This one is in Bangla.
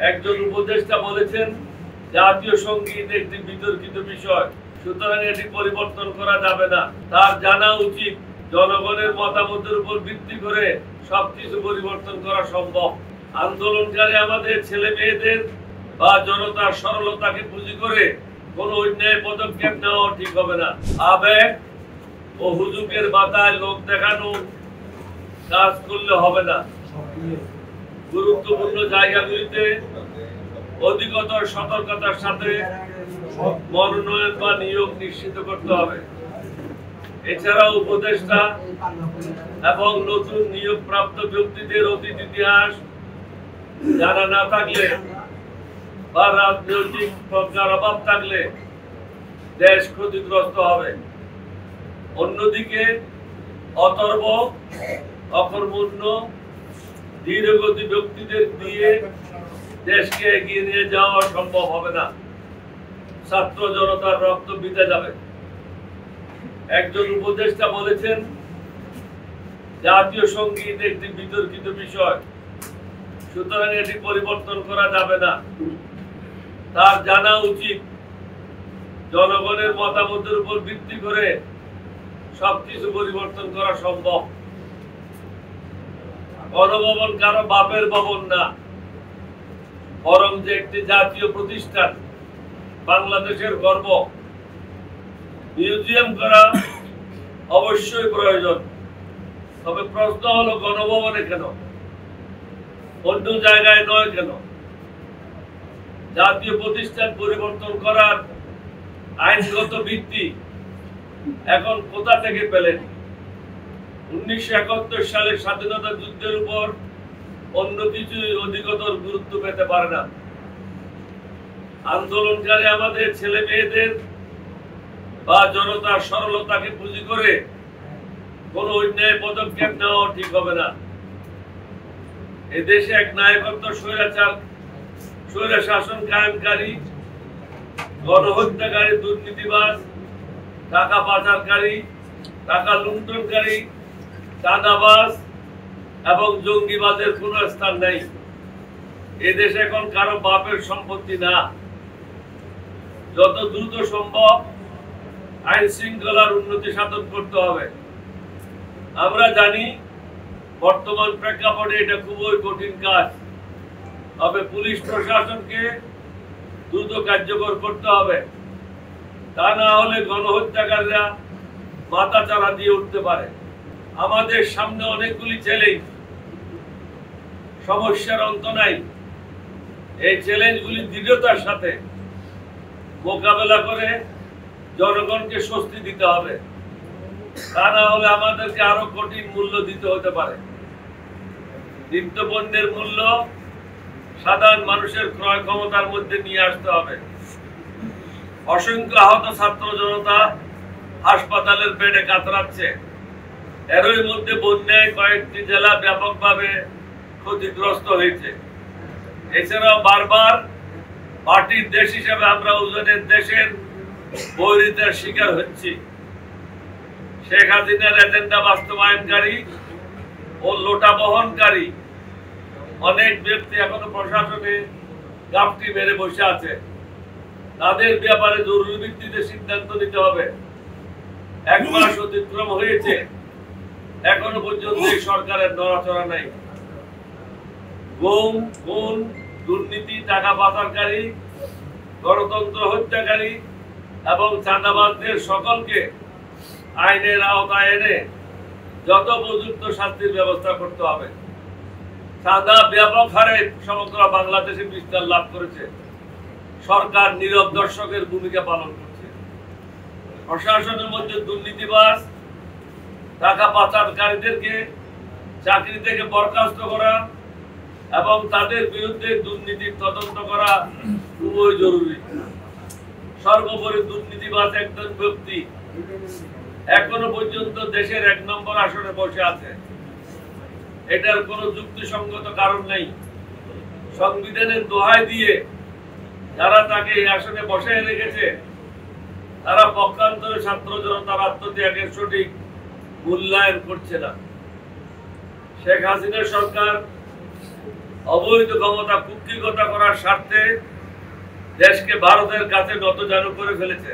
একজন উপদেষ্টা বলেছেন জাতীয় সঙ্গীত একটি বিতর্কিত বিষয়, সুতরাং এটি পরিবর্তন করা যাবে না। তার জানা উচিত জনগণের মতামতের উপর ভিত্তি করে সবকিছু পরিবর্তন করা সম্ভব। আন্দোলনকারী আমাদের ছেলে মেয়েদের বা জনতার সরলতাকে পুঁজি করে কোন অন্যায় পদক্ষেপ নেওয়া ঠিক হবে না। আবেগ ও হুজুকের মাথায় লোক দেখানো কাজ করলে হবে না। গুরুত্বপূর্ণ জায়গাগুলিতে অধিকতর সতর্কতার সাথে মনোনয়ন বা নিয়োগ নিশ্চিত করতে হবে। এছাড়াও উপদেষ্টা এবং নতুন নিয়োগ প্রাপ্ত ব্যক্তিদের অতীত ইতিহাস জানা না থাকলে বা রাজনৈতিক প্রজ্ঞার অভাব থাকলে দেশ ক্ষতিগ্রস্ত হবে। অন্যদিকে অতর্ব, অকর্মণ্য, ধীরগতি ব্যক্তিদের দিয়ে দেশকে এগিয়ে নিয়ে যাওয়া সম্ভব হবে না। ছাত্র জনতার রক্ত বিতে যাবে। একজন উপদেষ্টা বলেছেন জাতীয় সঙ্গীত একটি বিতর্কিত বিষয়, সুতরাং এটি পরিবর্তন করা যাবে না। তার জানা উচিত জনগণের মতামতের উপর ভিত্তি করে সবকিছু পরিবর্তন করা সম্ভব। গণভবন কারো বাপের ভবন না, বরং যে একটি জাতীয় প্রতিষ্ঠান, বাংলাদেশের গর্ব। মিউজিয়াম করা অবশ্যই প্রয়োজন, তবে প্রশ্ন হলো গণভবনে কেন, অন্য জায়গায় নয় কেন? জাতীয় প্রতিষ্ঠান পরিবর্তন করার আইনগত ভিত্তি এখন কোথা থেকে পেলেন? 1971 সালের স্বাধীনতা যুদ্ধের উপর অন্য কিছুই অধিকতর গুরুত্ব পেতে পারে না। আন্দোলনকারী আমাদের ছেলে মেয়েদের বা জনতার সরলতাকে পুঁজি করে কোন অন্যায় পদক্ষেপ নেওয়া ঠিক হবে না। এদেশে এক নায়কত্ব স্বৈরা শাসন কায়েমকারী, গণহত্যাকারী, দুর্নীতিবাজ, টাকা পাচারকারী, টাকা লুণ্ঠনকারী, চাঁদাবাজ এবং জঙ্গিবাজের কোন স্থান নেই। এদেশ এখন কারো বাপের সম্পত্তি না। যত দ্রুত সম্ভব আইন শৃঙ্খলার উন্নতি সাধন করতে হবে। আমরা জানি বর্তমান প্রেক্ষাপটে এটা খুবই কঠিন কাজ, তবে পুলিশ প্রশাসনকে দ্রুত কার্যকর করতে হবে। তা না হলে গণহত্যাকারীরা মাথা চারা দিয়ে উঠতে পারে। আমাদের সামনে অনেকগুলি চ্যালেঞ্জ, সমস্যার অন্ত নাই। এই চ্যালেঞ্জগুলি দৃঢ়তার সাথে মোকাবেলা করে জনগণকে স্বস্তি দিতে হবে। তা না হলে আমাদেরকে আরো কঠিন মূল্য দিতে হতে পারে। নিত্যপণ্যের মূল্য সাধারণ মানুষের ক্রয় ক্ষমতার মধ্যে নিয়ে আসতে হবে। অসংখ্য আহত ছাত্র জনতা হাসপাতালের বেডে কাতরাচ্ছে। এরই মধ্যে বন্যায় কয়েকটি জেলা ব্যাপকভাবে ক্ষতিগ্রস্ত হয়েছে। এছাড়াও বারবার মাটির দেশ হিসেবে আমরা উজনের দেশের বৈরিতার শিকার হচ্ছি। শেখ হাসিনার এজেন্ডা বাস্তবায়নকারী ও লোটা বহনকারী অনেক ব্যক্তি এখনো প্রশাসনে গাপটি মেরে বসে আছে। তাদের ব্যাপারে জরুরি ভিত্তিতে সিদ্ধান্ত নিতে হবে। 1 মাস অতিক্রম হয়েছে, এখনো পর্যন্ত এই সরকারের নড়াচড়া নাই। গুম, খুন, দুর্নীতি, টাকা পাচারকারী, গণতন্ত্র হত্যাকারী এবং চাঁদাবাজদের সকলকে আইনের আওতায় এনে যত উপযুক্ত শাস্তির ব্যবস্থা করতে হবে। চাঁদা ব্যাপক হারে সমগ্র বাংলাদেশে বিস্তার লাভ করেছে। সরকার নীরব দর্শকের ভূমিকা পালন করছে। প্রশাসনের মধ্যে দুর্নীতিবাজ, টাকা পাচারকারীদেরকে চাকরি থেকে বরখাস্ত করা এবং তাদের বিরুদ্ধে দুর্নীতির তদন্ত করা খুবই জরুরি। সর্বোপরি দুর্নীতিবাজ একজন ব্যক্তি এখনো পর্যন্ত দেশের 1 নম্বর আসনে বসে আছে। এটার কোনো যুক্তিসঙ্গত কারণ নেই। সংবিধানের দোহাই দিয়ে যারা তাকে এই আসনে বসায় রেখেছে, তারা পক্ষান্তরে ছাত্র জনতার আত্মত্যাগের সঠিক মূল্যায়ন করছে না। শেখ হাসিনা সরকার অবৈধ ক্ষমতা কুক্ষিগত করার স্বার্থে দেশকে ভারতের কাছে নতজানু করে ফেলেছে।